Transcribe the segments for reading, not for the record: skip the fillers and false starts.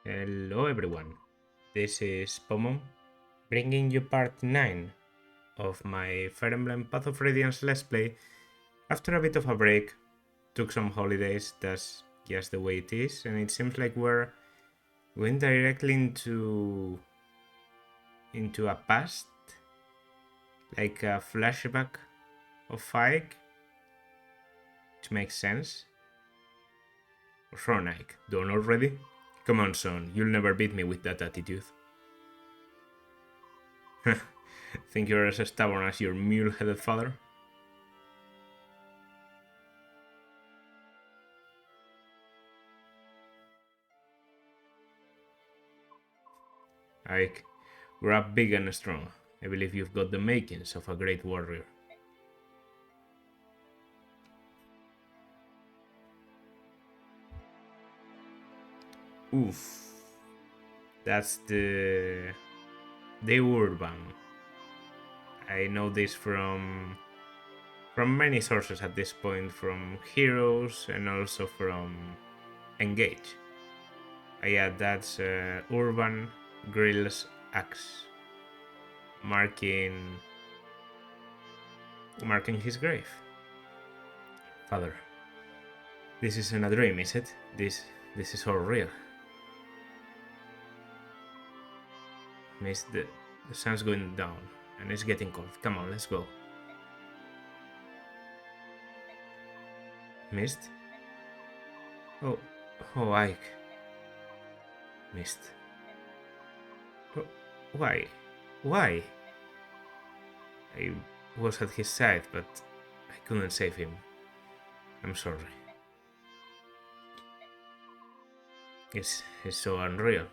Hello everyone, this is Pomon, bringing you part 9 of my Fire Emblem Path of Radiance Let's Play. After a bit of a break, took some holidays, that's just the way it is, and it seems like we're going directly into a past, like a flashback of Ike, which makes sense. What's wrong, Ike? Done already? Come on, son, you'll never beat me with that attitude. Think you're as stubborn as your mule-headed father? Ike, we're up big and strong. I believe you've got the makings of a great warrior. Oof. That's the Urban. I know this from many sources at this point, from Heroes and also from Engage. Yeah, that's Urban Grill's axe, marking his grave. Father, this isn't a dream, is it? This is all real. Miss, the sun's going down and it's getting cold. Come on, let's go. Mist? Oh, Ike. Mist. Oh, why? Why? I was at his side, but I couldn't save him. I'm sorry. It's so unreal.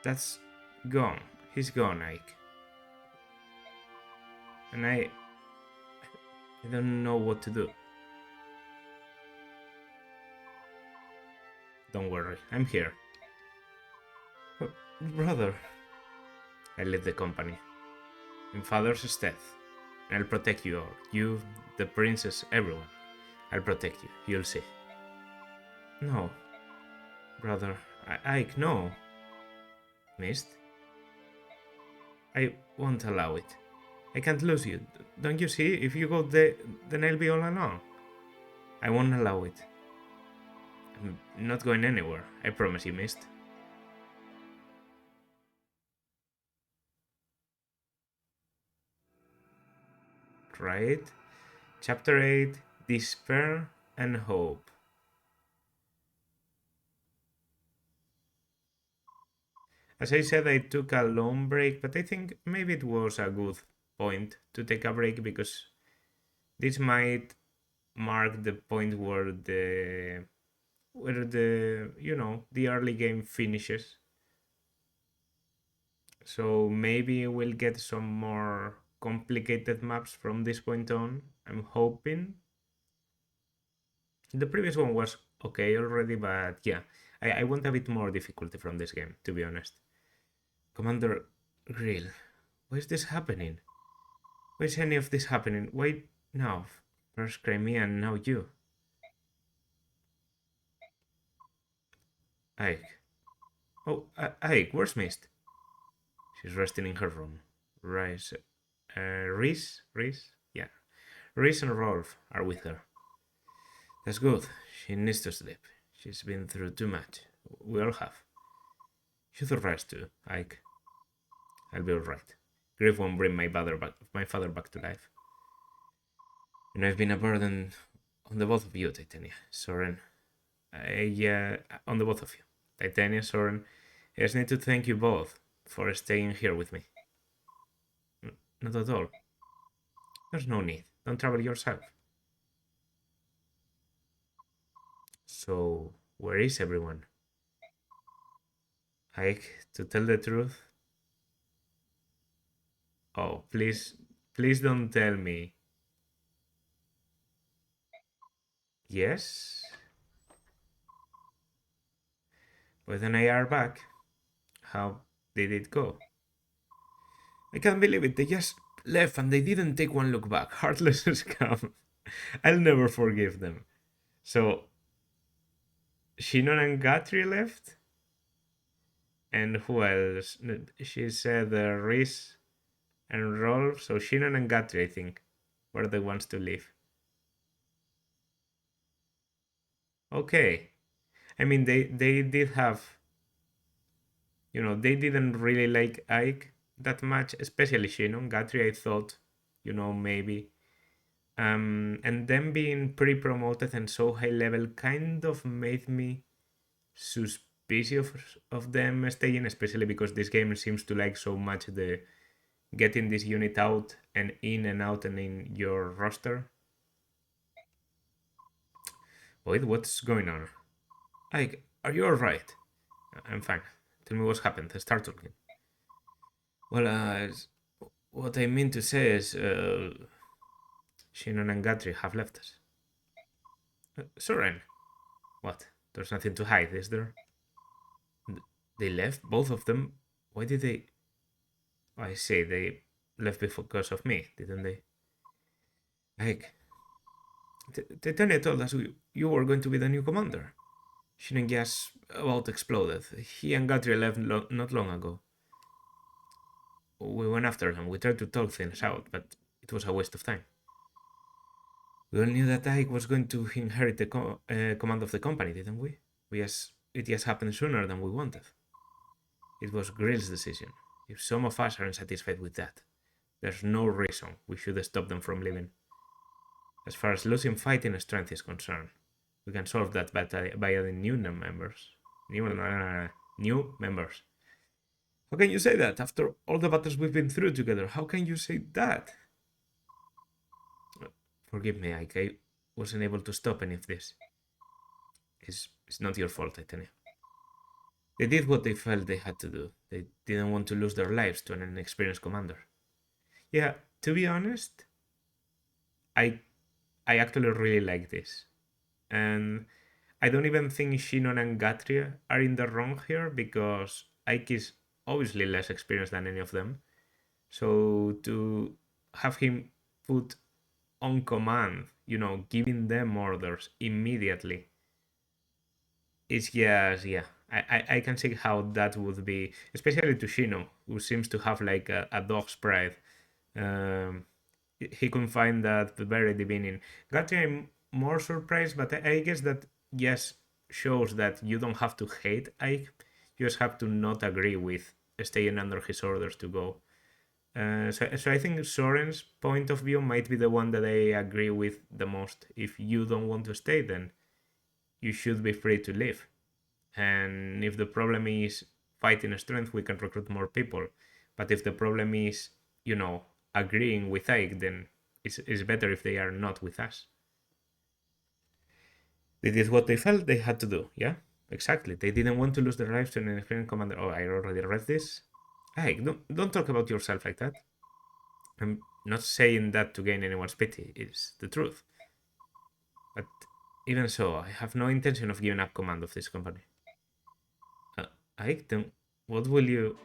That's gone. He's gone, Ike. And I don't know what to do. Don't worry, I'm here. Oh, brother. I leave the company. In father's stead. I'll protect you all. You, the princess, everyone. I'll protect you. You'll see. No. Brother. Ike, no. Mist? I won't allow it. I can't lose you. Don't you see? If you go, then I'll be all alone. I won't allow it. I'm not going anywhere. I promise you, Mist. Right? Chapter 8, Despair and Hope. As I said, I took a long break, but I think maybe it was a good point to take a break because this might mark the point where the the early game finishes. So maybe we'll get some more complicated maps from this point on. I'm hoping. The previous one was okay already, but yeah, I want a bit more difficulty from this game, to be honest. Commander Grill, why is this happening? Why is any of this happening? Why now? First Crimea and now you. Ike. Oh, Ike, where's Mist? She's resting in her room. Rice. Reese? Yeah. Reese and Rolf are with her. That's good. She needs to sleep. She's been through too much. We all have. You should rest too, Ike. I'll be alright. Grief won't bring my father back to life. And I've been a burden on the both of you, Titania. Soren. On the both of you. Titania, Soren. I just need to thank you both for staying here with me. Not at all. There's no need. Don't travel yourself. So, where is everyone? Ike, to tell the truth. Oh, please don't tell me. Yes? But then I are back. How did it go? I can't believe it. They just left and they didn't take one look back. Heartless scum. I'll never forgive them. So, Shinon and Guthrie left? And who else? She said Rhys and Rolf. So, Shinon and Guthrie, I think, were the ones to leave. Okay. I mean, they did have, they didn't really like Ike that much, especially Shinon. Guthrie, I thought, maybe. And them being pre-promoted and so high level kind of made me suspicious of them staying, especially because this game seems to like so much the getting this unit out and in your roster. Wait, what's going on? Ike, are you alright? I'm fine. Tell me what's happened. Start talking. Well, what I mean to say is, Shinon and Guthrie have left us. Soren, what? There's nothing to hide, is there? They left, both of them. Why did they? I say they left because of me, didn't they? Heck, Titania told us you were going to be the new commander. Shinon just about exploded. He and Guthrie left not long ago. We went after him. We tried to talk things out, but it was a waste of time. We all knew that Ike was going to inherit the command of the company, didn't we? It just happened sooner than we wanted. It was Grill's decision. If some of us aren't satisfied with that, there's no reason we should stop them from leaving. As far as losing fighting strength is concerned, we can solve that by adding new members. New members. How can you say that? After all the battles we've been through together, how can you say that? Forgive me, Ike. I wasn't able to stop any of this. It's not your fault, I tell you. They did what they felt they had to do. They didn't want to lose their lives to an inexperienced commander. Yeah, to be honest, I actually really like this. And I don't even think Shinon and Guthrie are in the wrong here because Ike is obviously less experienced than any of them. So to have him put on command, giving them orders immediately, it's just, yeah. I can see how that would be, especially to Shino, who seems to have like a dog's pride. Um, he couldn't find that the very beginning. Guthrie, I'm more surprised, but I guess that yes shows that you don't have to hate Ike, you just have to not agree with staying under his orders to go. So I think Soren's point of view might be the one that I agree with the most. If you don't want to stay, then you should be free to leave. And if the problem is fighting strength, we can recruit more people. But if the problem is, agreeing with Ike, then it's better if they are not with us. They did what they felt they had to do, yeah? Exactly. They didn't want to lose their lives to an inexperienced commander. Oh, I already read this. Ike, don't talk about yourself like that. I'm not saying that to gain anyone's pity. It's the truth. But even so, I have no intention of giving up command of this company. Ike, then what will you...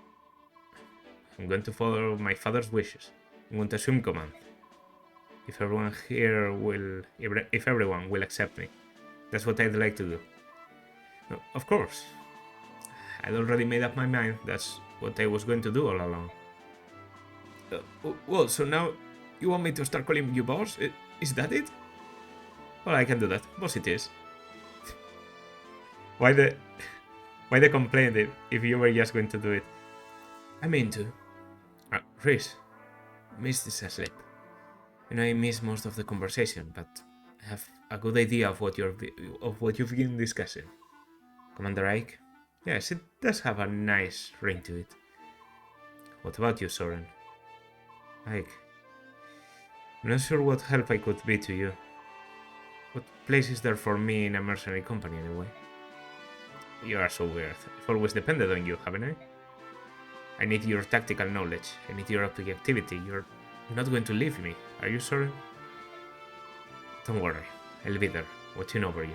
I'm going to follow my father's wishes. I'm going to assume command. If everyone will accept me. That's what I'd like to do. Of course. I'd already made up my mind. That's what I was going to do all along. Well, so now you want me to start calling you boss? Is that it? Well, I can do that. Boss it is. Why the complaint if you were just going to do it? I mean to. Rhys, missed this asleep. I missed most of the conversation, but I have a good idea of what you've been discussing. Commander Ike? Yes, it does have a nice ring to it. What about you, Soren? Ike, I'm not sure what help I could be to you. What place is there for me in a mercenary company, anyway? You are so weird. I've always depended on you, haven't I? I need your tactical knowledge. I need your objectivity. You're not going to leave me, are you, Soren? Don't worry. I'll be there, watching over you.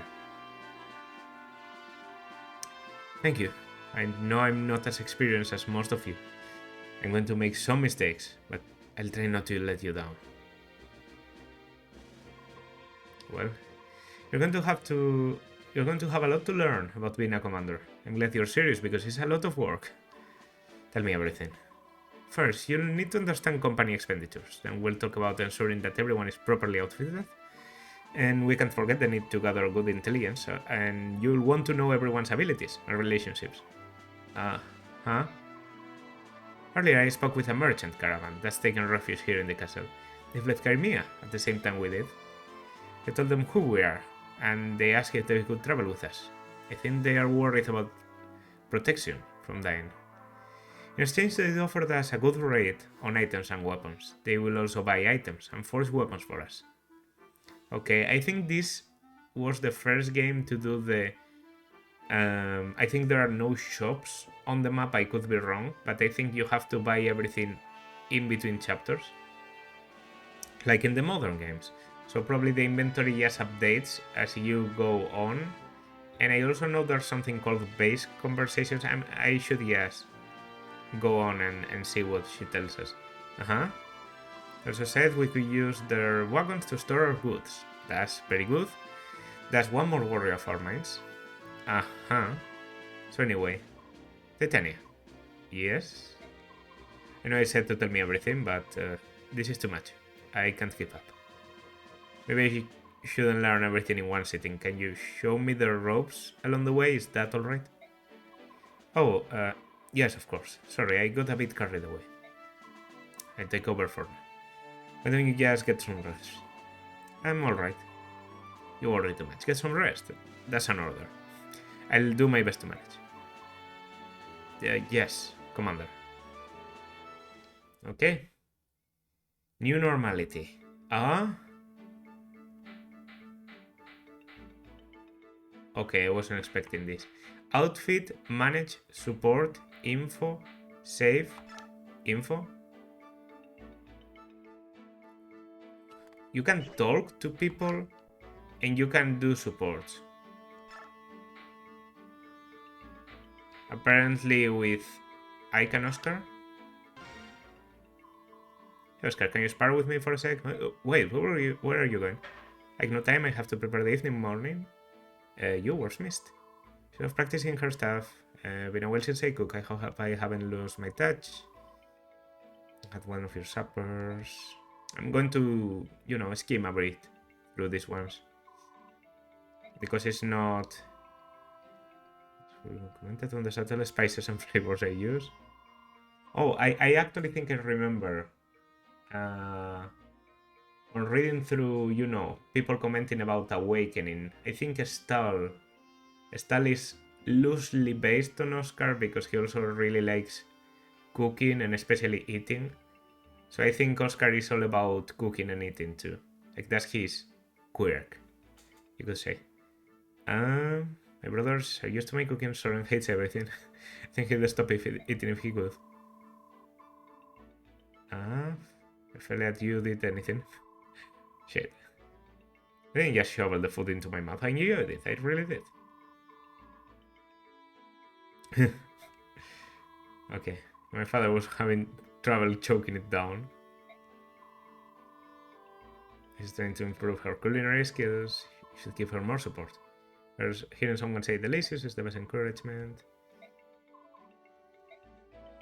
Thank you. I know I'm not as experienced as most of you. I'm going to make some mistakes, but I'll try not to let you down. Well, you're going to have a lot to learn about being a commander. I'm glad you're serious because it's a lot of work. Tell me everything. First, you'll need to understand company expenditures. Then we'll talk about ensuring that everyone is properly outfitted. And we can't forget the need to gather good intelligence, and you'll want to know everyone's abilities and relationships. Huh? Earlier I spoke with a merchant caravan that's taken refuge here in the castle. They've left Crimea at the same time we did. I told them who we are, and they asked if they could travel with us. I think they are worried about protection from dying. In exchange, they offered us a good rate on items and weapons. They will also buy items and forge weapons for us. Okay, I think this was the first game to do the... I think there are no shops on the map, I could be wrong, but I think you have to buy everything in between chapters. Like in the modern games. So probably the inventory just updates as you go on. And I also know there's something called base conversations. I should just go on and see what she tells us. Also said we could use their wagons to store our goods. That's very good. That's one more worry of our minds. So anyway, Titania. Yes? I know I said to tell me everything, but this is too much. I can't keep up. Maybe I shouldn't learn everything in one sitting. Can you show me the ropes along the way? Is that alright? Oh, yes, of course. Sorry, I got a bit carried away. I take over for now. Why don't you just get some rest? I'm alright. You worry too much. Get some rest. That's an order. I'll do my best to manage. Yes, Commander. Okay. New normality. Okay, I wasn't expecting this. Outfit, manage, support, info, save, info. You can talk to people and you can do supports. Apparently with Ike and Oscar. Hey Oscar, can you spar with me for a sec? Wait, where are you going? Like no time, I have to prepare the evening morning. You was missed. She was practicing her stuff. Been a while since I cook. I hope I haven't lost my touch. Had one of your suppers. I'm going to, skim a bit through these ones. Because it's not... Commented on the subtle spices and flavors I use. Oh, I actually think I remember... on reading through, people commenting about Awakening. I think Stahl is loosely based on Oscar because he also really likes cooking and especially eating. So I think Oscar is all about cooking and eating too. Like that's his quirk, you could say. My brothers are used to my cooking. Soren hates everything. I think he'd stop eating if he could. If I let you did anything. Shit. I didn't just shovel the food into my mouth. I knew I did. I really did. Okay. My father was having trouble choking it down. She's trying to improve her culinary skills. You should give her more support. Whereas hearing someone say delicious is the best encouragement.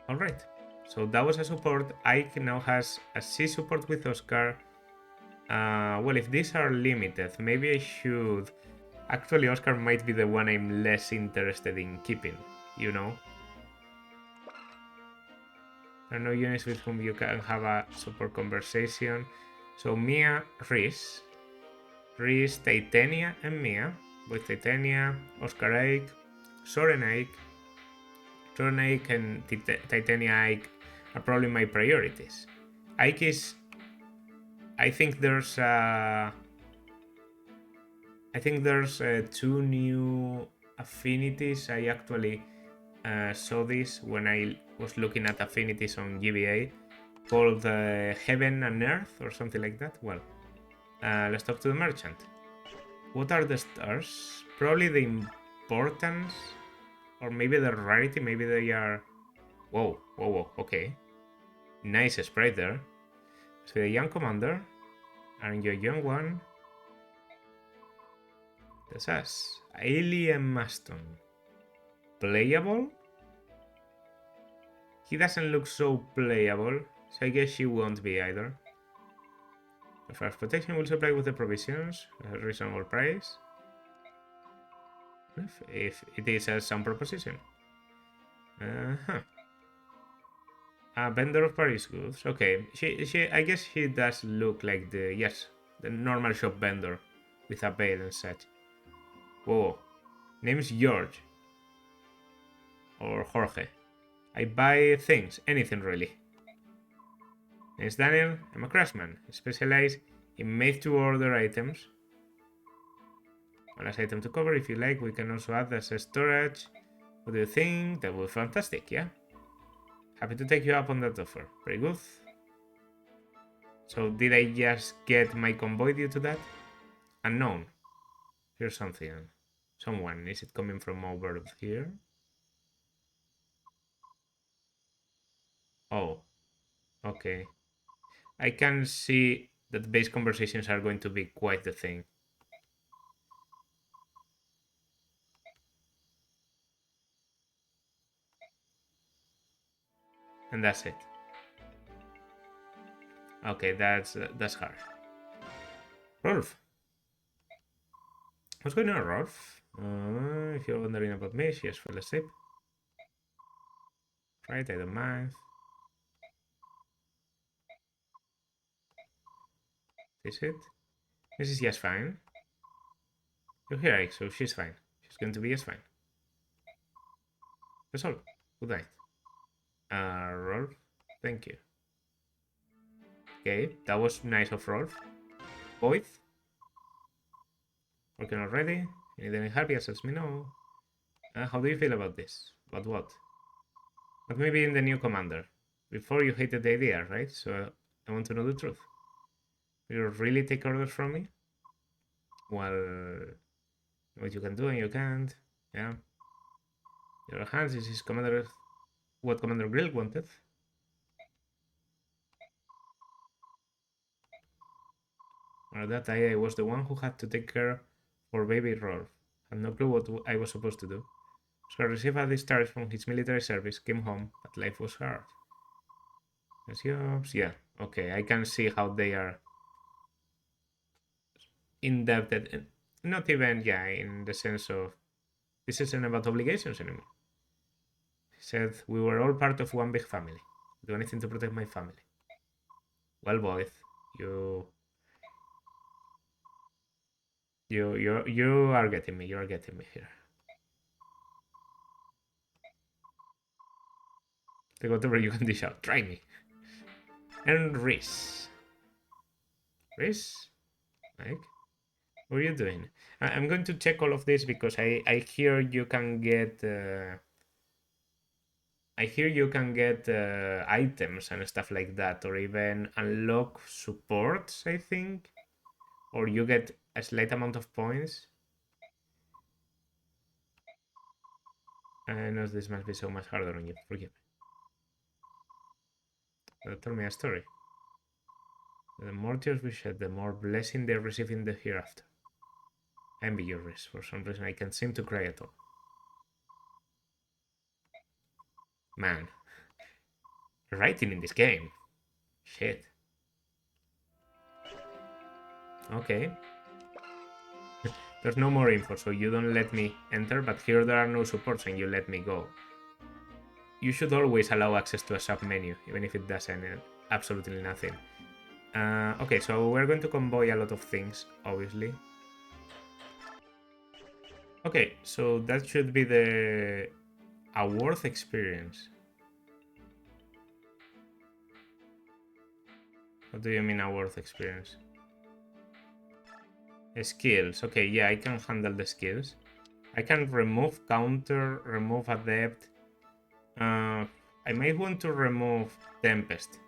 Alright. So that was a support. Ike now has a C support with Oscar. Well, if these are limited, maybe I should... Actually, Oscar might be the one I'm less interested in keeping, There are no units with whom you can have a support conversation. So Mia, Rhys, Titania, and Mia. With Titania, Oscar Ike, Soren Ike. Soren Ike and Titania Ike are probably my priorities. Ike is... I think there's two new affinities. I actually saw this when I was looking at affinities on GBA, called Heaven and Earth or something like that. Well, let's talk to the merchant. What are the stars? Probably the importance, or maybe the rarity. Maybe they are... Whoa, okay. Nice sprite there. So the young commander, and your young one. That's us. Alien Maston. Playable? He doesn't look so playable, so I guess she won't be either. The first protection will supply with the provisions at a reasonable price. If it is a sound proposition. Uh-huh. A vendor of Paris goods. Okay, I guess she does look like the normal shop vendor with a veil and such. Whoa, name's George or Jorge. I buy things, anything really. Name's Daniel. I'm a craftsman. I specialize in made-to-order items. One last item to cover. If you like, we can also add as a storage. What do you think? That would be fantastic, yeah? Happy to take you up on that offer. Very good. So did I just get my convoy due to that? Unknown. Here's something. Someone. Is it coming from over here? Oh. Okay. I can see that base conversations are going to be quite the thing. And that's it. Okay, that's hard. Rolf. What's going on, Rolf? If you're wondering about me, yes, fell asleep. Right, I don't mind. Is it? This is just fine. You're here, so she's fine. She's going to be just fine. That's all. Good night. Rolf, thank you. Okay, that was nice of Rolf. Boyd? Working already? You need any help? Yes, let me know. How do you feel about this? About what? But maybe in the new commander. Before you hated the idea, right? So I want to know the truth. You really take orders from me? Well, what you can do and you can't. Yeah. Your hands, this is Commander. What Commander Grill wanted. Or that I was the one who had to take care for baby Rolf. Had no clue what I was supposed to do. So I received a discharge from his military service, came home, but life was hard. Jobs, yeah. Okay, I can see how they are indebted. Not even, yeah, in the sense of this isn't about obligations anymore. He said we were all part of one big family. Do anything to protect my family. Well, boys, you are getting me. You are getting me here. Take whatever you can dish out. Try me. And Rhys. Rhys? Mike? What are you doing? I'm going to check all of this because I hear you can get items and stuff like that, or even unlock supports, I think, or you get a slight amount of points. I know this must be so much harder on you. Forgive me. Tell me a story. The more tears we shed, the more blessing they receive in the hereafter. I envy your Rhys. For some reason, I can't seem to cry at all. Man, writing in this game. Shit. Okay. There's no more info, so you don't let me enter, but here there are no supports and you let me go. You should always allow access to a sub-menu, even if it doesn't absolutely nothing. Okay, so we're going to convoy a lot of things, obviously. Okay, so that should be a worth experience. What do you mean a worth experience? Skills. Okay, yeah, I can handle the skills. I can remove counter, remove adept. I might want to remove Tempest.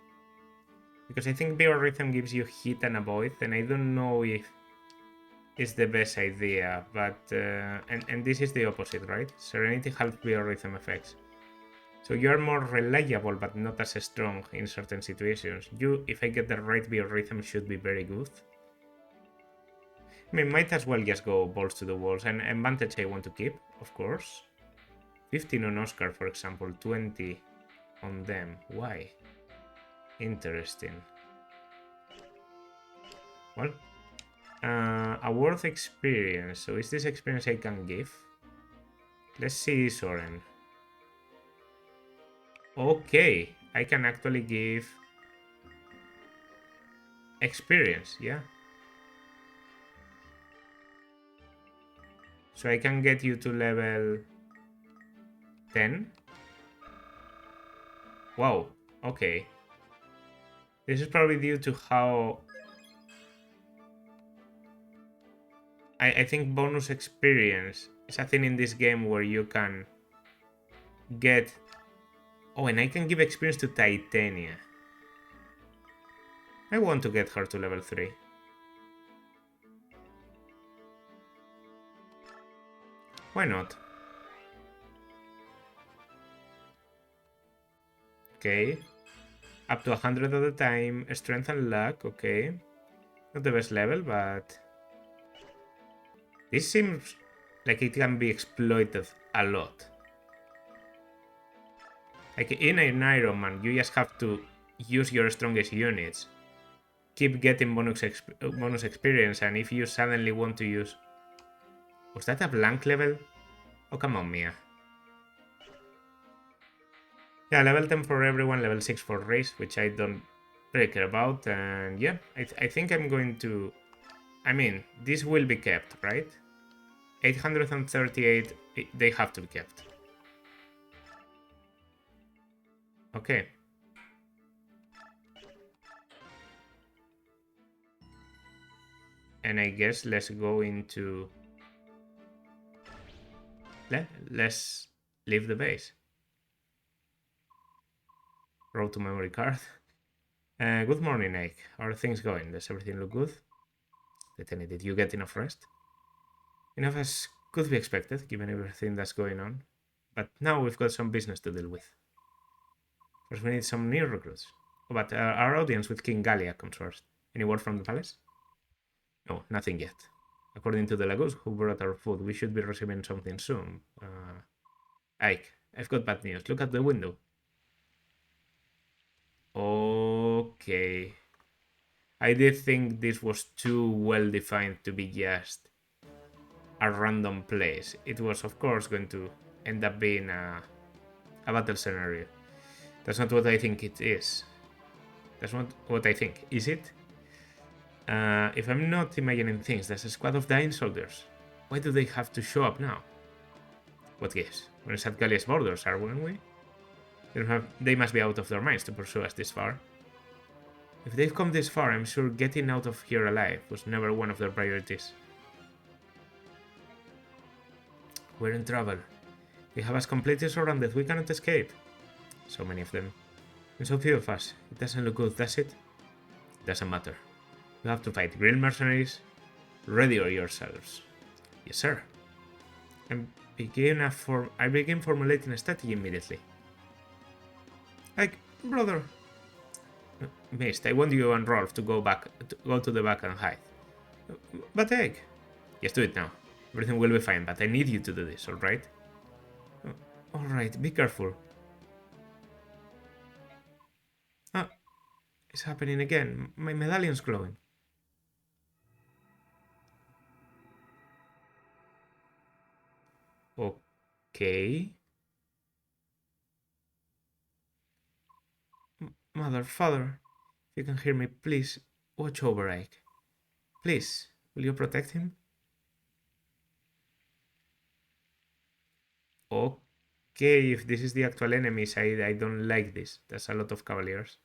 Because I think Biorhythm gives you hit and avoid, and I don't know if it's the best idea, but... and this is the opposite, right? Serenity helps Biorhythm effects. So you are more reliable, but not as strong in certain situations. You, if I get the right biorhythm, should be very good. I mean, might as well just go balls to the walls. And advantage I want to keep, of course. 15 on Oscar, for example, 20 on them. Why? Interesting. Well, a worth experience. So is this experience I can give? Let's see, Soren. Okay, I can actually give experience, yeah. So I can get you to level 10. Wow, okay. This is probably due to how... I think bonus experience is a thing in this game where you can get... Oh, and I can give experience to Titania. I want to get her to level 3. Why not? Okay. Up to 100 at a time. Strength and luck, okay. Not the best level, but... This seems like it can be exploited a lot. Like in an Iron Man, you just have to use your strongest units. Keep getting bonus experience, and if you suddenly want to use... Was that a blank level? Oh, come on, Mia. Yeah, level 10 for everyone, level 6 for race, which I don't really care about. And yeah, I think I'm going to... I mean, this will be kept, right? 838, they have to be kept. Okay. And I guess let's go into... Let's leave the base. Road to memory card. Good morning, Ike. How are things going? Does everything look good? Lieutenant, did you get enough rest? Enough as could be expected, given everything that's going on. But now we've got some business to deal with. First, we need some new recruits. Oh, but our audience with King Gallia comes first. Any word from the palace? No, nothing yet. According to the Lagos, who brought our food, we should be receiving something soon. Ike, I've got bad news. Look at the window. Okay. I did think this was too well defined to be just a random place. It was, of course, going to end up being a battle scenario. That's not what I think it is. That's not what I think. Is it? If I'm not imagining things, there's a squad of dying soldiers. Why do they have to show up now? What gives? We're at Gallia's borders, aren't we? They must be out of their minds to pursue us this far. If they've come this far, I'm sure getting out of here alive was never one of their priorities. We're in trouble. They have us completely surrounded. We cannot escape. So many of them. And so few of us. It doesn't look good, does it? Doesn't matter. You have to fight green mercenaries. Ready yourselves. Yes, sir. I begin formulating a strategy immediately. Like, brother. Mist, I want you and Rolf to go to the back and hide. But Egg. Just do it now. Everything will be fine, but I need you to do this, alright? Alright, be careful. Ah, it's happening again. My medallion's glowing. Okay. Mother, father, if you can hear me, please watch over Ike. Please, will you protect him? Okay, if this is the actual enemies, I don't like this. There's a lot of cavaliers.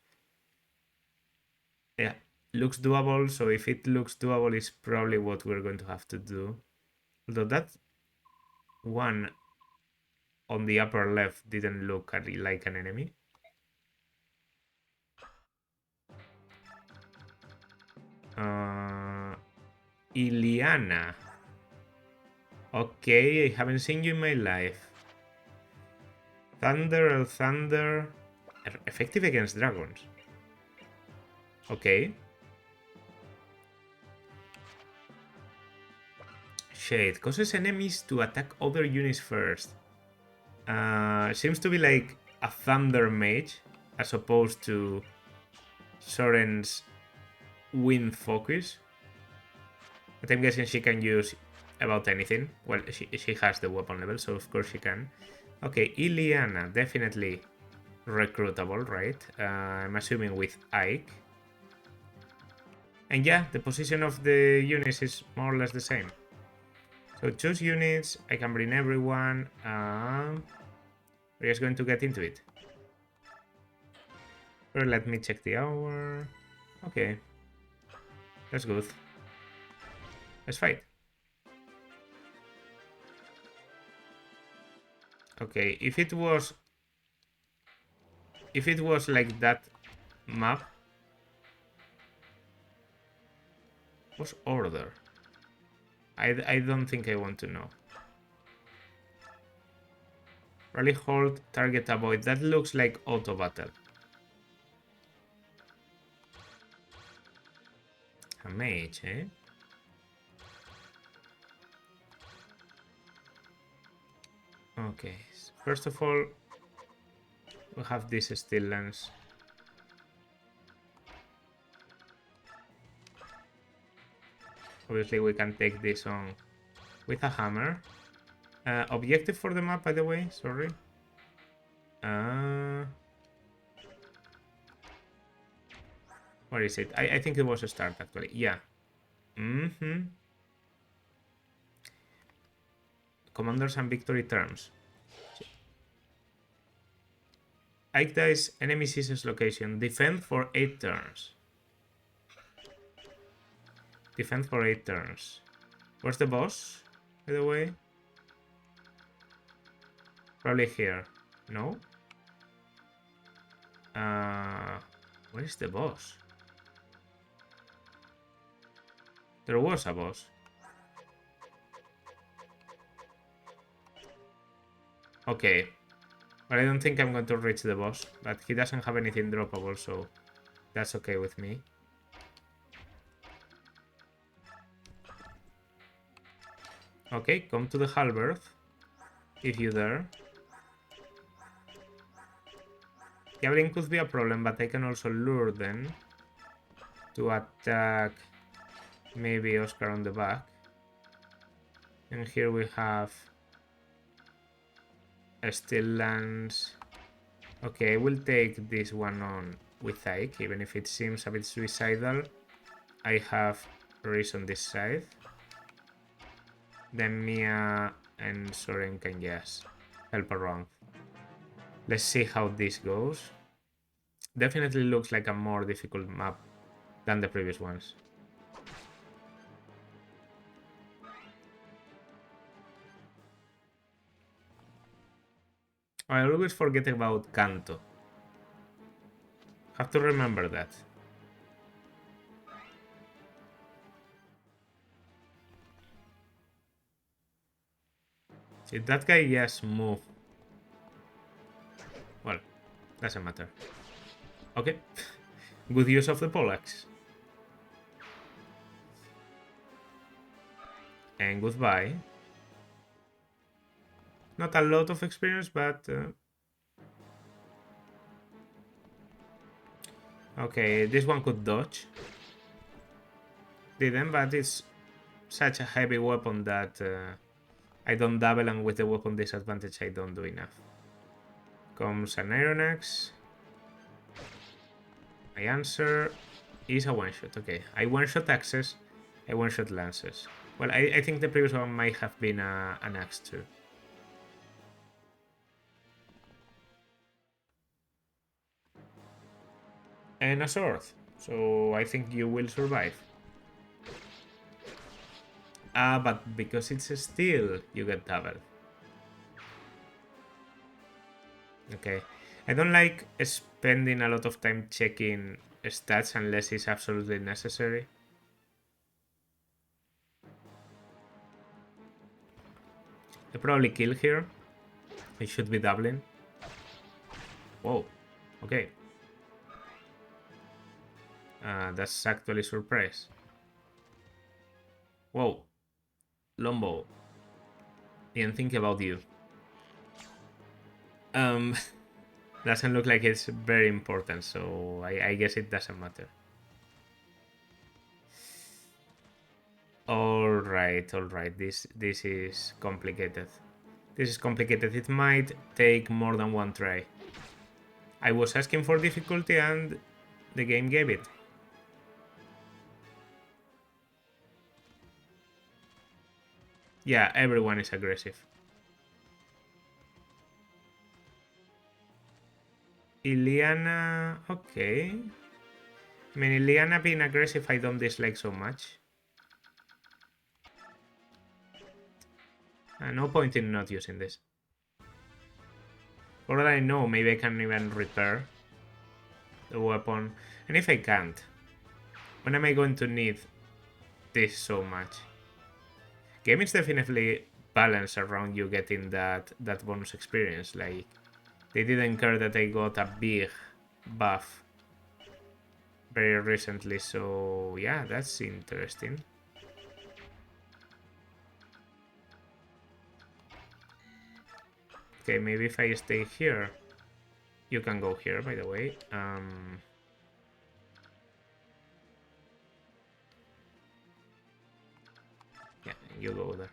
Yeah, looks doable, so if it looks doable, it's probably what we're going to have to do. Although that one on the upper left didn't look like an enemy. Iliana. Okay, I haven't seen you in my life. Thunder, Thunder. Effective against dragons. Okay. Shade. Causes enemies to attack other units first. Seems to be like a Thunder Mage as opposed to Soren's Wind Focus. But I'm guessing she can use about anything. Well, she has the weapon level, so of course she can. Okay, Ileana, definitely recruitable, right? I'm assuming with Ike. And yeah, the position of the units is more or less the same. So choose units, I can bring everyone. We're just going to get into it. Or let me check the hour. Okay. That's good. Let's fight. Okay, if it was like that map, what's order? I don't think I want to know. Rally, hold, target, avoid. That looks like auto battle. A mage, eh? Okay, so first of all, we have this steel lance. Obviously, we can take this on with a hammer. Objective for the map, by the way, sorry. Where is it? I think it was a start, actually. Yeah. Commanders and victory terms. Ike dies, enemy seizes location. Defend for 8 turns. Defend for 8 turns. Where's the boss, by the way? Probably here. No? Where is the boss? There was a boss. Okay. But I don't think I'm going to reach the boss. But he doesn't have anything droppable, so that's okay with me. Okay, come to the halberd, if you dare. Javelin could be a problem, but I can also lure them to attack maybe Oscar on the back. And here we have a steel lance. Okay, I will take this one on with Ike, even if it seems a bit suicidal. I have Riz on this side. Then Mia and Soren can just help around. Let's see how this goes. Definitely looks like a more difficult map than the previous ones. I always forget about Kanto. Have to remember that. Did that guy just move? Well, doesn't matter. Okay. Good use of the poleaxe. And goodbye. Not a lot of experience, but... Okay, this one could dodge. Didn't, but it's such a heavy weapon that I don't double, and with the weapon disadvantage I don't do enough. Comes an Iron Axe. My answer is a one-shot. Okay, I one-shot axes, I one-shot lances. Well, I think the previous one might have been an axe too. And a sword. So I think you will survive. But because it's a steel, you get double. Okay. I don't like spending a lot of time checking stats unless it's absolutely necessary. I probably kill here. I should be doubling. Whoa. Okay. That's actually surprise. Whoa. Lombo. Didn't think about you. Um, doesn't look like it's very important, so I guess it doesn't matter. All right. This is complicated. This is complicated. It might take more than one try. I was asking for difficulty and the game gave it. Yeah, everyone is aggressive. Ileana... Okay. I mean, Ileana being aggressive I don't dislike so much. No point in not using this. For all I know, maybe I can even repair the weapon. And if I can't, when am I going to need this so much? Game is definitely balanced around you getting that bonus experience. Like, they didn't care that I got a big buff very recently, so yeah, that's interesting. Okay, maybe if I stay here, you can go here, by the way. Yeah, you go there.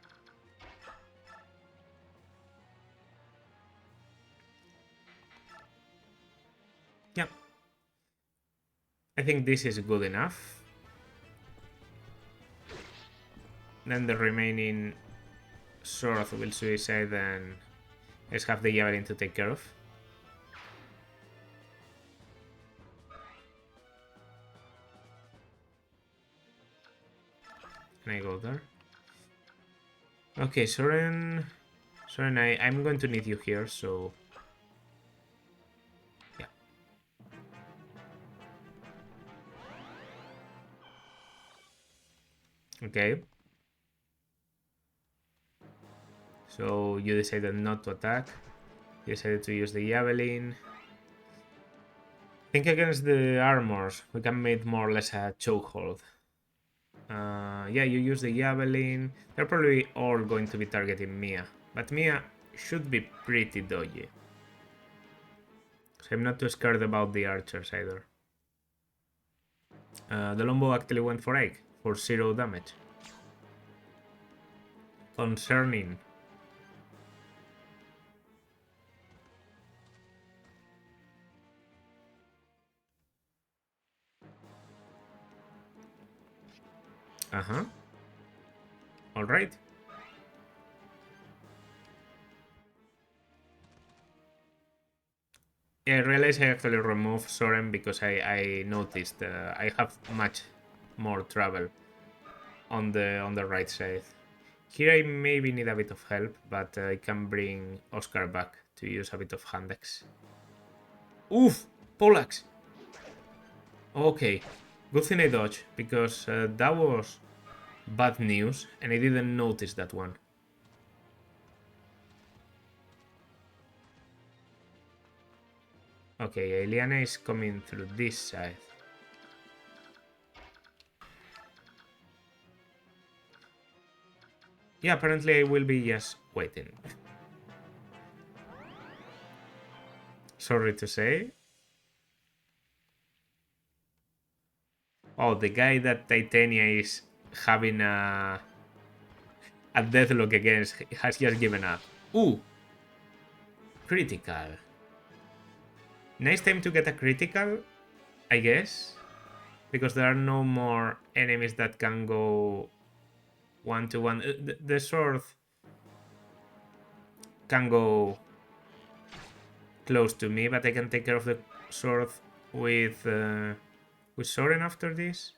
Yeah. I think this is good enough. Then the remaining sword will suicide and let's have the javelin to take care of. Can I go there? Okay, Soren, I'm going to need you here, so yeah. Okay. So you decided not to attack. You decided to use the javelin. I think against the armors, we can make more or less a chokehold. Yeah, you use the javelin. They're probably all going to be targeting Mia, but Mia should be pretty dodgy. So I'm not too scared about the archers either. The Lombo actually went for egg for 0 damage. Concerning. Uh-huh. Alright. Yeah, I realized I actually removed Soren because I noticed I have much more travel on the right side. Here I maybe need a bit of help, but I can bring Oscar back to use a bit of Handex. Oof! Poleaxe! Okay, good thing I dodged, because that was bad news, and I didn't notice that one. Okay, Ileana is coming through this side. Yeah, apparently I will be just waiting. Sorry to say. Oh, the guy that Titania is having a deathlock against has just given up. Ooh! Critical. Nice time to get a critical, I guess. Because there are no more enemies that can go 1-1. The sword can go close to me, but I can take care of the sword with Soren after this.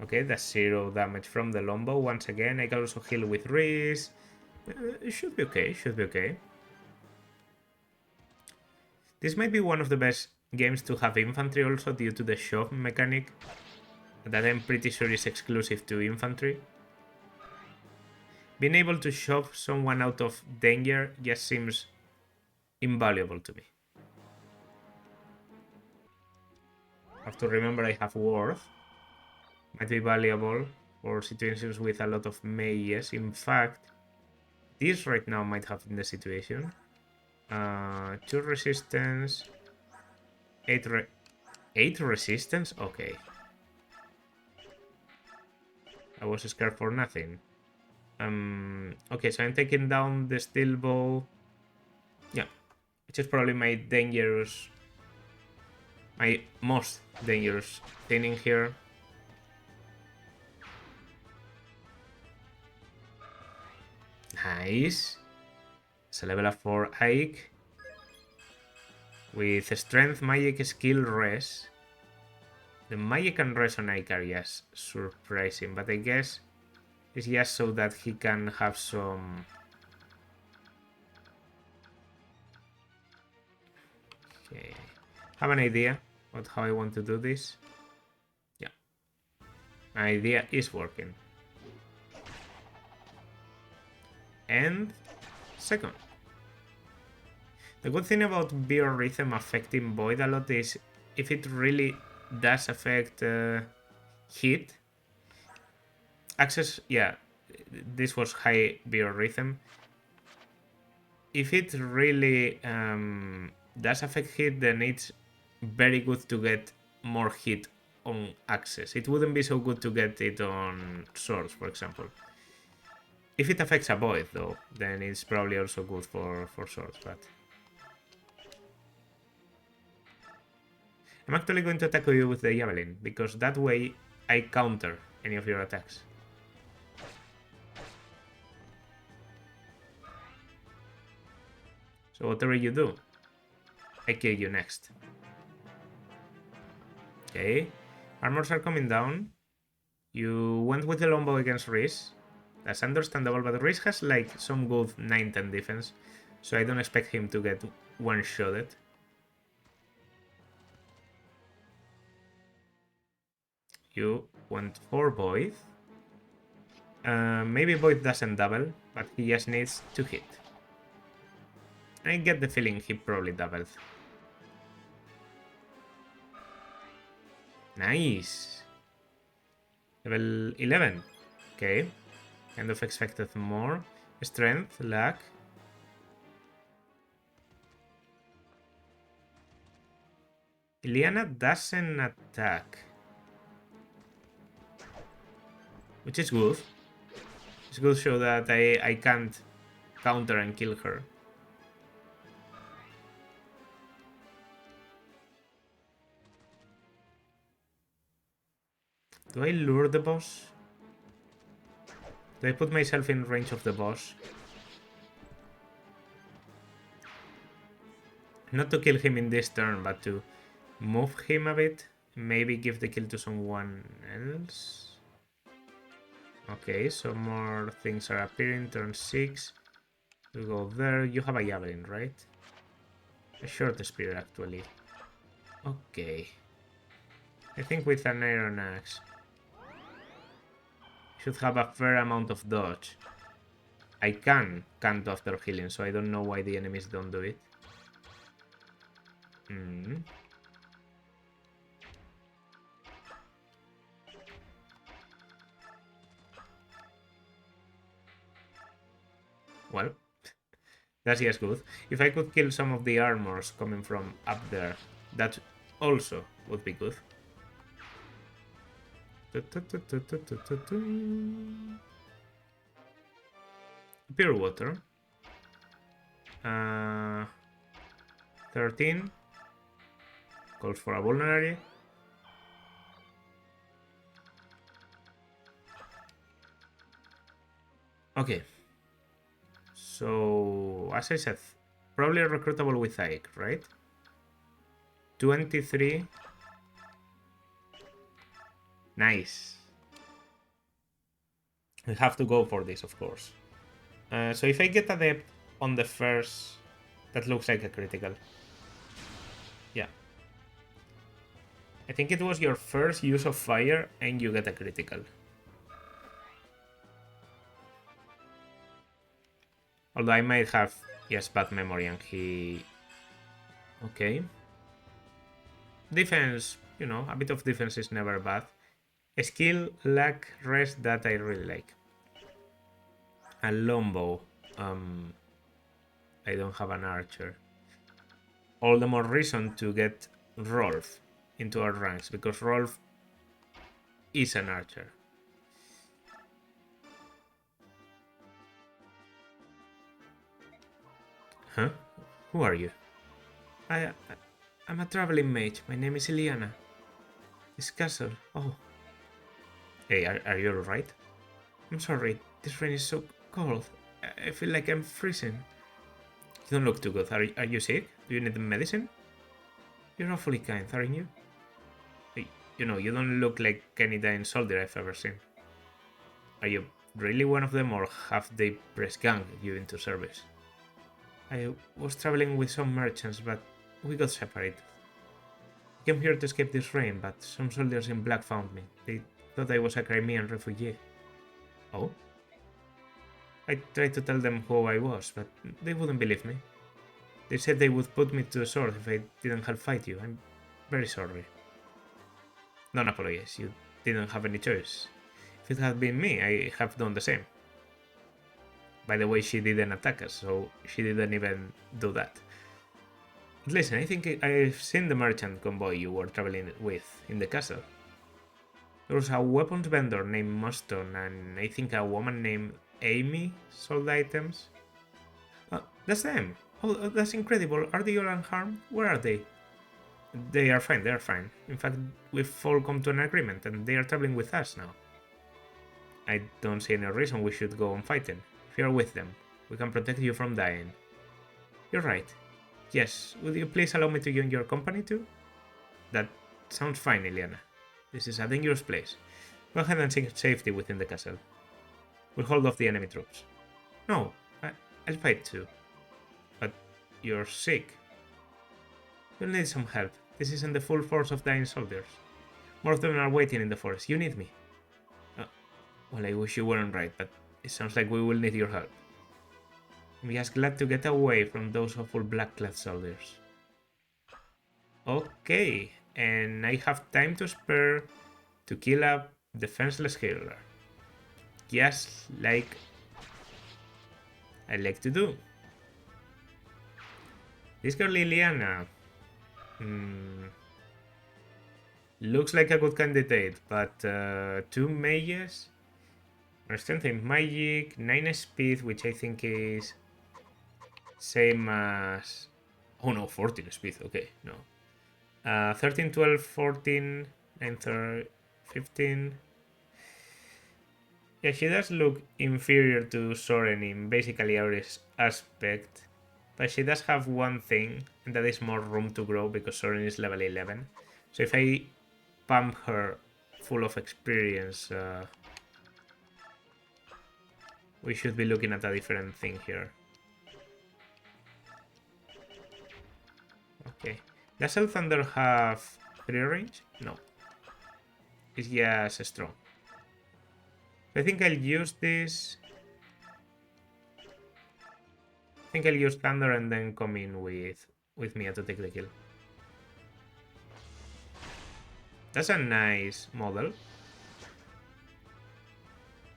Okay, that's 0 damage from the Lombo. Once again, I can also heal with Reese. It should be okay, should be okay. This might be one of the best games to have infantry also due to the shove mechanic that I'm pretty sure is exclusive to infantry. Being able to shove someone out of danger just seems invaluable to me. Have to remember I have Worth. Might be valuable for situations with a lot of mages. In fact, this right now might have been the situation. 2 resistance, 8 resistance? Okay. I was scared for nothing. Okay, so I'm taking down the steel bow. Yeah, which is probably my most dangerous thing in here. Nice. It's a level up for Ike. With strength, magic, skill, res. The magic and res on Ike are just surprising, but I guess it's just so that he can have some... Okay. Have an idea about how I want to do this? Yeah. My idea is working. And second. The good thing about Biorhythm affecting Void a lot is if it really does affect hit. Access, yeah, this was high Biorhythm. If it really does affect hit, then it's very good to get more hit on access. It wouldn't be so good to get it on swords, for example. If it affects a void, though, then it's probably also good for swords, but... I'm actually going to attack you with the Javelin, because that way I counter any of your attacks. So whatever you do, I kill you next. Okay, armors are coming down. You went with the longbow against Rhys. That's understandable, but Rhys has like some good 9-10 defense, so I don't expect him to get one-shotted. You went for Void. Maybe Void doesn't double, but he just needs to hit. I get the feeling he probably doubled. Nice. Level 11. Okay. Kind of expected more. Strength, luck. Iliana doesn't attack. Which is good. It's good to show that I can't counter and kill her. Do I lure the boss? Do I put myself in range of the boss? Not to kill him in this turn, but to move him a bit. Maybe give the kill to someone else. Okay, so more things are appearing. Turn 6. We go there. You have a javelin, right? A short spear, actually. Okay. I think with an iron axe should have a fair amount of dodge. I can count after healing, so I don't know why the enemies don't do it. Well, that's just good. If I could kill some of the armors coming from up there, that also would be good. Pure water. 13. Calls for a vulnerary. Okay. So, as I said, probably recruitable with Ike, right? 23. Nice. We have to go for this, of course. So if I get Adept on the first, that looks like a critical. Yeah. I think it was your first use of fire and you get a critical. Although I might have, yes, bad memory and he... Okay. Defense you know, a bit of defense is never bad. Skill, luck, rest, that I really like. A longbow. I don't have an archer. All the more reason to get Rolf into our ranks, because Rolf is an archer. Huh? Who are you? I'm a traveling mage. My name is Iliana. This castle. Oh. Hey, are you alright? I'm sorry. This rain is so cold. I feel like I'm freezing. You don't look too good. Are you sick? Do you need medicine? You're awfully kind, aren't you? You know, you don't look like any dying soldier I've ever seen. Are you really one of them, or have they press gang you into service? I was traveling with some merchants, but we got separated. I came here to escape this rain, but some soldiers in black found me. They thought I was a Crimean refugee. Oh? I tried to tell them who I was, but they wouldn't believe me. They said they would put me to the sword if I didn't help fight you. I'm very sorry. Don't apologize, you didn't have any choice. If it had been me, I have done the same. By the way, she didn't attack us, so she didn't even do that. But listen, I think I've seen the merchant convoy you were traveling with in the castle. There was a weapons vendor named Muston, and I think a woman named Amy sold items. That's them! Oh, that's incredible. Are they all unharmed? Where are they? They are fine, In fact, we've all come to an agreement, and they are traveling with us now. I don't see any reason we should go on fighting. If you're with them, we can protect you from dying. You're right. Yes, would you please allow me to join your company too? That sounds fine, Iliana. This is a dangerous place. Go ahead and seek safety within the castle. We'll hold off the enemy troops. No, I'll fight too. But you're sick. You'll need some help. This isn't the full force of dying soldiers. More of them are waiting in the forest. You need me. Well, I wish you weren't right, but it sounds like we will need your help. I'm just glad to get away from those awful black-clad soldiers. Okay, and I have time to spare to kill a defenseless healer. Just like I like to do. This girl Liliana looks like a good candidate, but 2 mages, strength in magic, 9 speed, which I think is same as... Oh no, 14 speed, okay, no. 13, 12, 14, 9, 15... Yeah, she does look inferior to Soren in basically every aspect, but she does have one thing, and that is more room to grow because Soren is level 11. So if I pump her full of experience, we should be looking at a different thing here. Okay. Does El Thunder have 3 range? No. It's just strong. I think I'll use this. I think I'll use Thunder and then come in with Mia to take the kill. That's a nice model.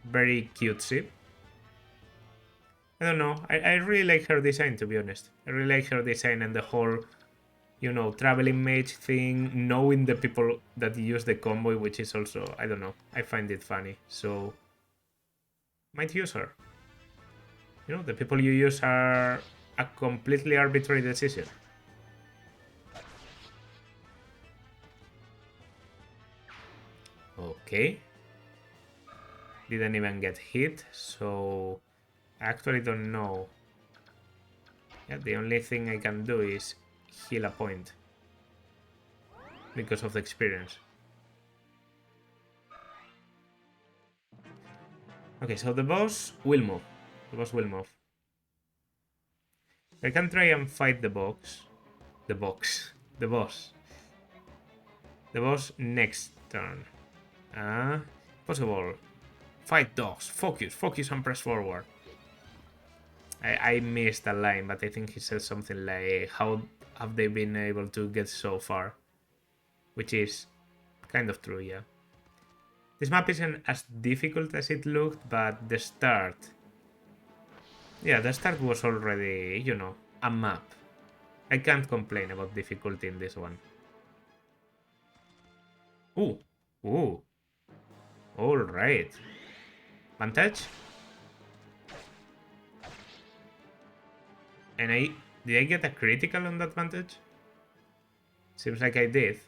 Very cutesy. I don't know. I really like her design, to be honest. I really like her design and the whole, you know, traveling mage thing, knowing the people that use the convoy, which is also, I don't know, I find it funny. So, might use her. You know, the people you use are a completely arbitrary decision. Okay. Didn't even get hit, so I actually don't know. Yeah, the only thing I can do is heal a point because of the experience. Okay, so the boss will move. The boss will move. I can try and fight the box. The boss. The boss next turn. Possible. Fight dogs. Focus and press forward. I missed a line, but I think he said something like, how have they been able to get so far? which is kind of true, yeah. This map isn't as difficult as it looked, but the start... Yeah, the start was already, you know, a map. I can't complain about difficulty in this one. Ooh, ooh, alright. Vantage? And did I get a critical on that vantage? Seems like I did.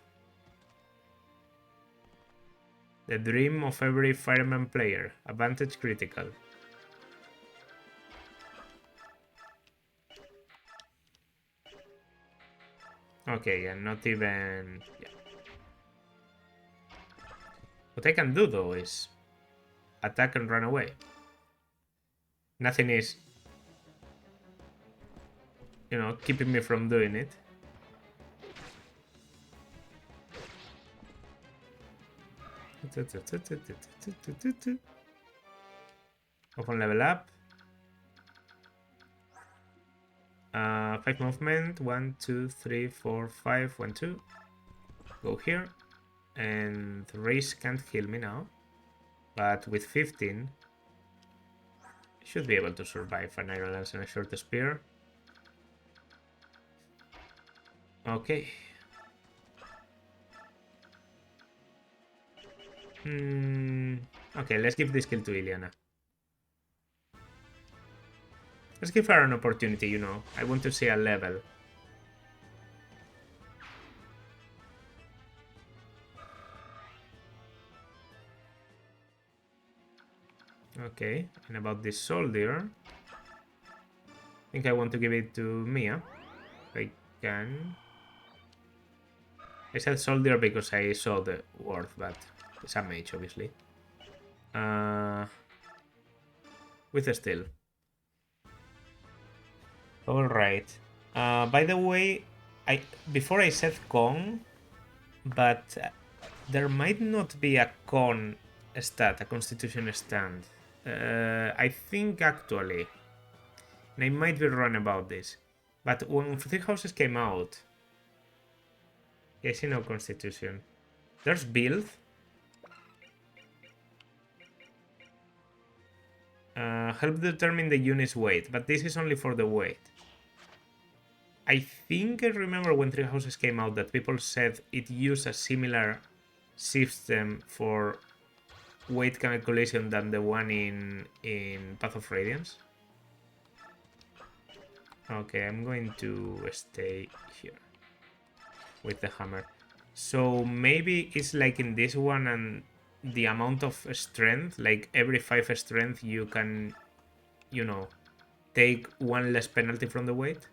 The dream of every fireman player. A vantage critical. Okay, and not even... Yeah. What I can do though is attack and run away. Nothing is, you know, keeping me from doing it. Open level up. 5 movement. 1, 2, 3, 4, 5. 1, 2. Go here. And Race can't heal me now. But with 15, I should be able to survive an Iron Lance and a Short Spear. Okay. Okay, let's give this kill to Ilyana. Let's give her an opportunity, you know. I want to see a level. Okay, and about this soldier, I think I want to give it to Mia. If I can. I said soldier because I saw the word, but it's a mage, obviously. With a steel. Alright. By the way, before I said con, but there might not be a con stat, a constitution stand. I think actually, and I might be wrong about this, but when Three Houses came out, I see no constitution. There's build. Help determine the unit's weight, but this is only for the weight. I think I remember when Three Houses came out that people said it used a similar system for weight calculation than the one in Path of Radiance. Okay, I'm going to stay here with the hammer. So maybe it's like in this one and the amount of strength, like every 5 strength you can, you know, take 1 less penalty from the weight.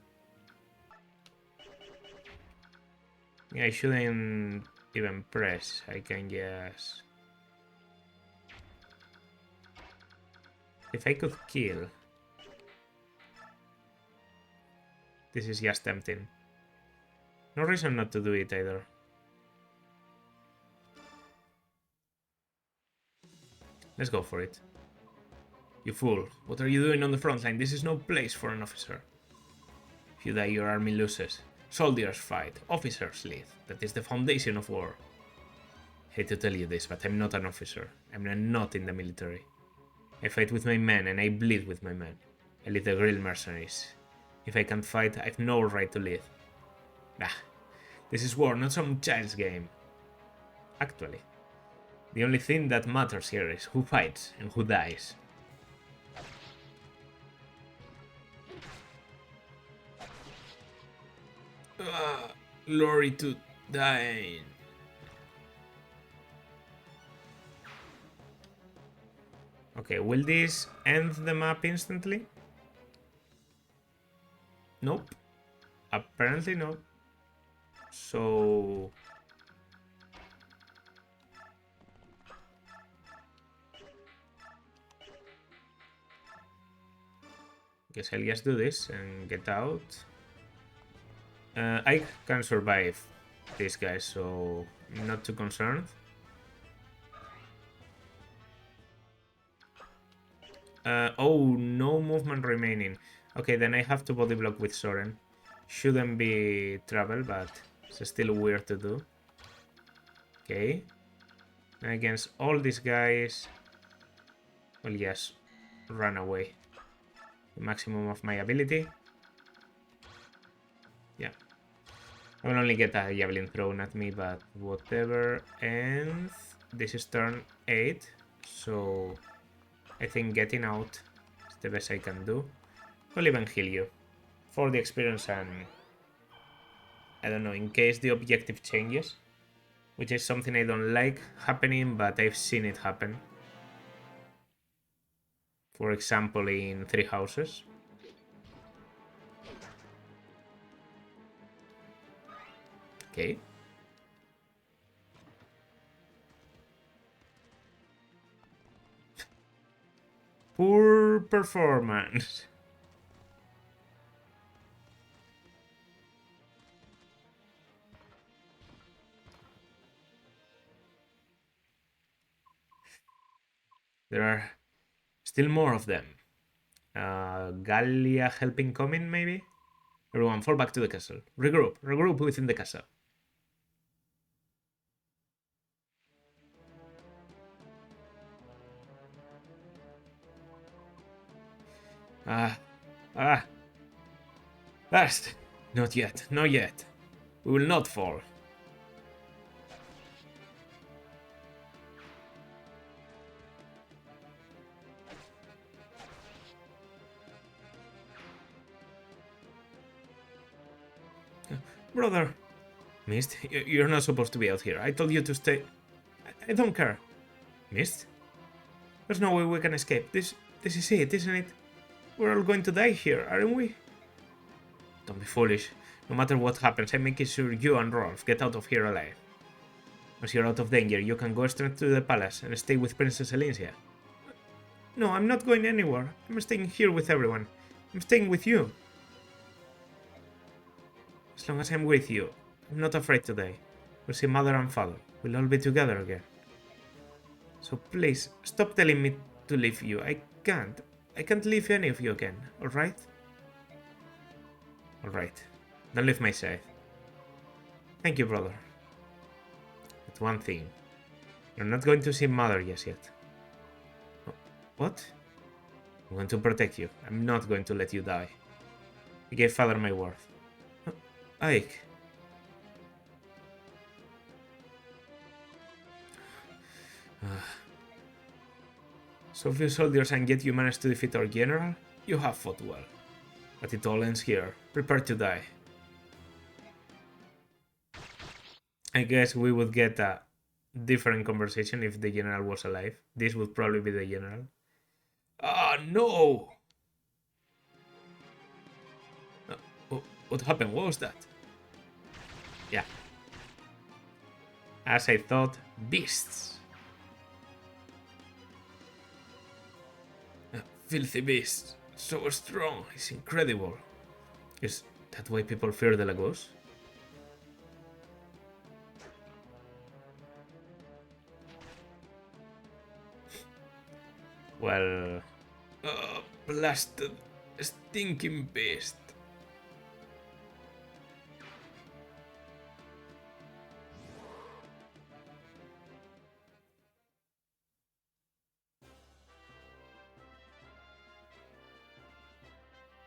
Yeah, I shouldn't even press. I can just... If I could kill... This is just tempting. No reason not to do it either. Let's go for it. You fool. What are you doing on the front line? This is no place for an officer. If you die, your army loses. Soldiers fight. Officers lead. That is the foundation of war. Hate to tell you this, but I'm not an officer. I'm not in the military. I fight with my men and I bleed with my men. I lead the guerrilla mercenaries. If I can't fight, I've no right to lead. Ah, this is war, not some child's game. Actually, the only thing that matters here is who fights and who dies. Glory to dying. Okay, will this end the map instantly? Nope. Apparently no. So... guess I'll just do this and get out. I can survive these guys, so I'm not too concerned. Oh, no movement remaining. Okay, then I have to body block with Soren. Shouldn't be trouble, but it's still weird to do. Okay. And against all these guys, well, yes, run away. The maximum of my ability. Yeah. I will only get a javelin thrown at me, but whatever. And this is turn 8, so I think getting out is the best I can do. I'll even heal you for the experience and, I don't know, in case the objective changes, which is something I don't like happening, but I've seen it happen. For example, in Three Houses. Okay. Poor performance. There are still more of them. Gallia helping coming, maybe? Everyone, fall back to the castle. Regroup within the castle. Ah. Fast. Not yet, not yet. We will not fall. Brother. Mist, you're not supposed to be out here. I told you to stay. I don't care. Mist? There's no way we can escape. This is it, isn't it? We're all going to die here, aren't we? Don't be foolish. No matter what happens, I'm making sure you and Rolf get out of here alive. Once you're out of danger, you can go straight to the palace and stay with Princess Elincia. No, I'm not going anywhere. I'm staying here with everyone. I'm staying with you. As long as I'm with you, I'm not afraid to die. We'll see Mother and Father. We'll all be together again. So please, stop telling me to leave you. I can't. I can't leave any of you again, alright? Alright. Don't leave my side. Thank you, brother. But one thing. You're not going to see Mother just yet. What? I'm going to protect you. I'm not going to let you die. I gave Father my word. Ike. So few soldiers and yet you managed to defeat our general? You have fought well. But it all ends here. Prepare to die. I guess we would get a different conversation if the general was alive. This would probably be the general. Ah, no! What happened? What was that? Yeah. As I thought, beasts. Filthy beasts. So strong. It's incredible. Is that why people fear the Lagos? Well... blasted, stinking beast.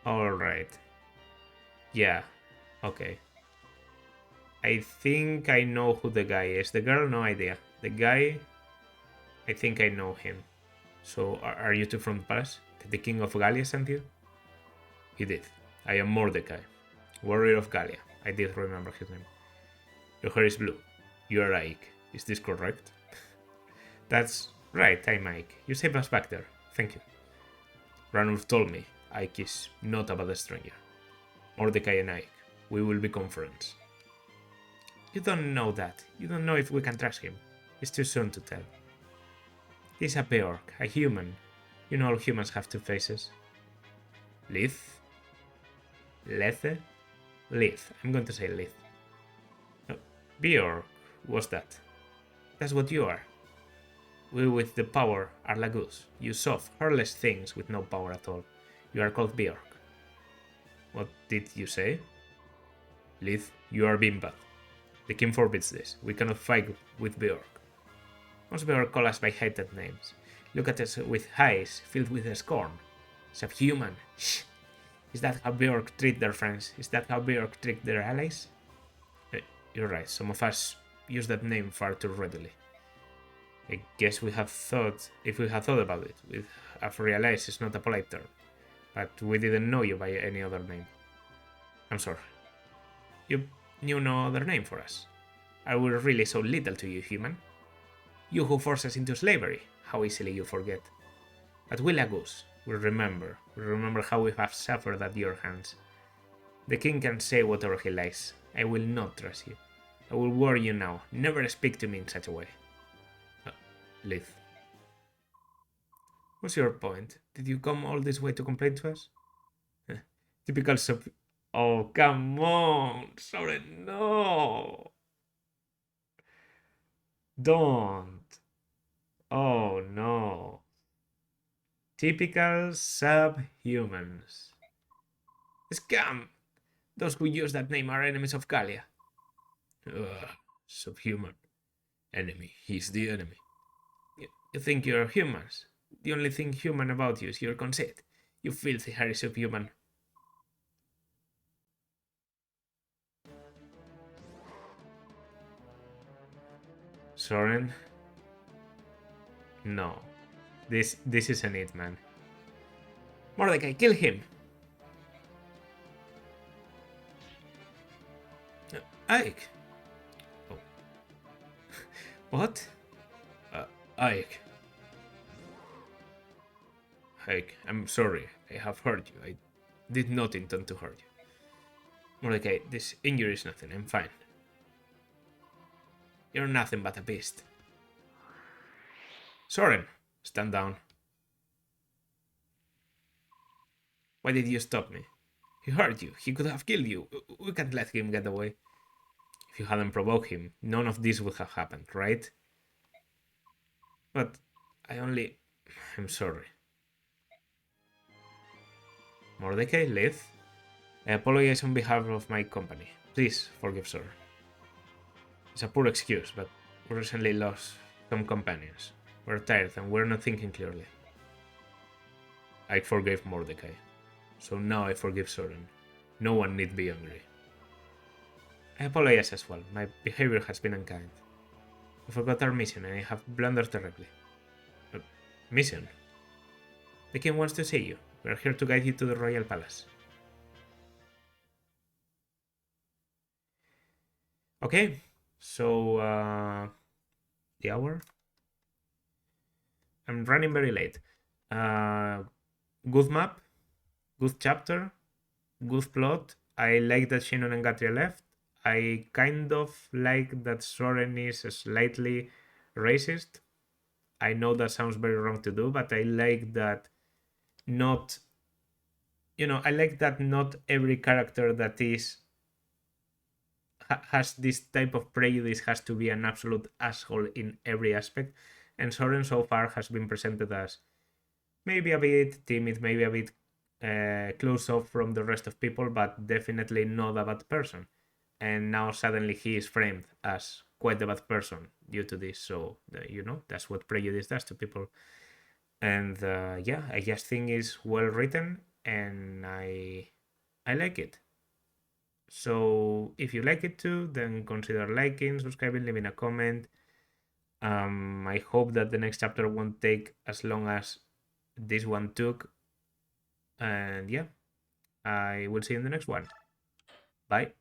Alright. Yeah. Okay. I think I know who the guy is. The girl, no idea. The guy, I think I know him. So, are you two from the palace? Did the king of Gallia send you? He did. I am Mordecai, warrior of Gallia. I did remember his name. Your hair is blue. You are Ike. Is this correct? That's right, I'm Ike. You saved us back there. Thank you. Ranulf told me Ike is not a bad stranger. Mordecai and Ike, we will become friends. You don't know that. You don't know if we can trust him. It's too soon to tell. He's a Beorc, a human. You know all humans have two faces. Lith? Lethe? Lith. I'm going to say Lith. No, Beorc, what's that? That's what you are. We with the power are Lagus. You soft, hairless things with no power at all. You are called Beorc. What did you say? Lith, you are Bimbad. The king forbids this. We cannot fight with Bjork. Once Bjork call us by hated names. Look at us with eyes filled with scorn. Subhuman. Shh. Is that how Bjork treat their friends? Is that how Bjork treat their allies? You're right, some of us use that name far too readily. I guess we have thought, if we had thought about it, we'd have realized it's not a polite term. But we didn't know you by any other name. I'm sorry. You knew no other name for us. Are we really so little to you, human? You who forced us into slavery, how easily you forget. But we Lagoose, we remember how we have suffered at your hands. The king can say whatever he likes. I will not trust you. I will warn you now, never speak to me in such a way. Lith. What's your point? Did you come all this way to complain to us? Typical sub... Oh, come on! Soren, no! Don't! Oh, no. Typical subhumans. Scum! Those who use that name are enemies of Gallia. Ugh, subhuman. Enemy. He's the enemy. You think you're humans? The only thing human about you is your conceit. You filthy, hairy subhuman. Soren? No. This isn't it, man. Mordecai, kill him! Ike! Oh. What? Ike. Ike, I'm sorry. I have hurt you. I did not intend to hurt you. Mordecai, this injury is nothing. I'm fine. You're nothing but a beast. Soren, stand down. Why did you stop me? He hurt you. He could have killed you. We can't let him get away. If you hadn't provoked him, none of this would have happened, right? But I'm sorry. Mordecai, Lith, I apologize on behalf of my company. Please forgive Soren. It's a poor excuse, but we recently lost some companions. We're tired and we're not thinking clearly. I forgave Mordecai. So now I forgive Soren. No one need be angry. I apologize as well. My behavior has been unkind. I forgot our mission and I have blundered terribly. Mission? The king wants to see you. We are here to guide you to the royal palace. Okay, so the hour? I'm running very late. Good map, good chapter, good plot. I like that Shannon and Gatria left. I kind of like that Soren is slightly racist. I know that sounds very wrong to do, but I like that not... I like that not every character that has this type of prejudice has to be an absolute asshole in every aspect. And Soren so far has been presented as maybe a bit timid, maybe a bit close off from the rest of people, but definitely not a bad person. And now suddenly he is framed as quite a bad person due to this. So, that's what prejudice does to people. And yeah, I just think it's well written and I like it. So if you like it too, then consider liking, subscribing, leaving a comment. I hope that the next chapter won't take as long as this one took. And yeah, I will see you in the next one. Bye.